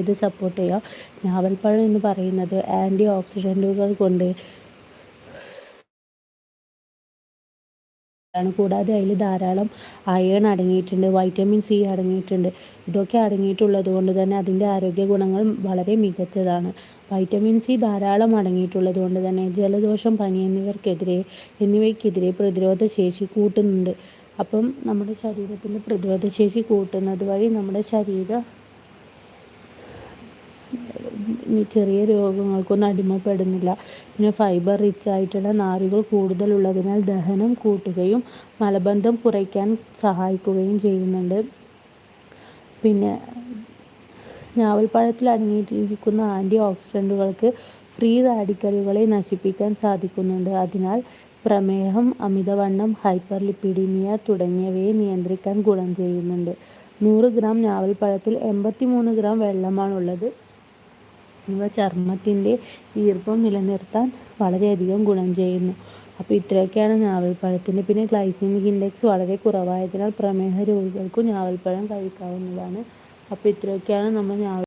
ഇത് സപ്പോർട്ട് ചെയ്യുക. ഞാവൽപ്പഴം എന്ന് പറയുന്നത് ആൻറ്റി ഓക്സിഡൻറ്റുകൾ കൊണ്ട് കൂടാതെ അതിൽ ധാരാളം അയൺ അടങ്ങിയിട്ടുണ്ട്, വൈറ്റമിൻ സി അടങ്ങിയിട്ടുണ്ട്. ഇതൊക്കെ അടങ്ങിയിട്ടുള്ളത് കൊണ്ട് തന്നെ അതിൻ്റെ ആരോഗ്യ ഗുണങ്ങൾ വളരെ മികച്ചതാണ്. വൈറ്റമിൻ സി ധാരാളം അടങ്ങിയിട്ടുള്ളത് കൊണ്ട് തന്നെ ജലദോഷം, പനി എന്നിവയ്ക്കെതിരെ പ്രതിരോധ ശേഷി കൂട്ടുന്നുണ്ട്. അപ്പം നമ്മുടെ ശരീരത്തിൻ്റെ പ്രതിരോധ ശേഷി കൂട്ടുന്നത് വഴി നമ്മുടെ ശരീരം ചെറിയ രോഗങ്ങൾക്കൊന്നും അടിമപ്പെടുന്നില്ല. പിന്നെ ഫൈബർ റിച്ച് ആയിട്ടുള്ള നാരുകൾ കൂടുതലുള്ളതിനാൽ ദഹനം കൂട്ടുകയും മലബന്ധം കുറയ്ക്കാൻ സഹായിക്കുകയും ചെയ്യുന്നുണ്ട്. പിന്നെ ഞാവൽപ്പഴത്തിൽ അടങ്ങിയിരിക്കുന്ന ആൻറ്റി ഓക്സിഡൻറ്റുകൾക്ക് ഫ്രീ റാഡിക്കലുകളെ നശിപ്പിക്കാൻ സാധിക്കുന്നുണ്ട്. അതിനാൽ പ്രമേഹം, അമിതവണ്ണം, ഹൈപ്പർ ലിപ്പിഡീമിയ തുടങ്ങിയവയെ നിയന്ത്രിക്കാൻ ഗുണം ചെയ്യുന്നുണ്ട്. 100 ഗ്രാം ഞാവൽപ്പഴത്തിൽ 83 ഗ്രാം വെള്ളമാണുള്ളത്. ഇവ ചർമ്മത്തിൻ്റെ ഈർപ്പം നിലനിർത്താൻ വളരെയധികം ഗുണം ചെയ്യുന്നു. അപ്പോൾ ഇത്രയൊക്കെയാണ് ഞാവൽപ്പഴത്തിൻ്റെ. പിന്നെ ഗ്ലൈസീമിക് ഇൻഡെക്സ് വളരെ കുറവായതിനാൽ പ്രമേഹ രോഗികൾക്കും ഞാവൽപ്പഴം കഴിക്കാവുന്നതാണ്. അപ്പോൾ ഇത്രയൊക്കെയാണ് നമ്മൾ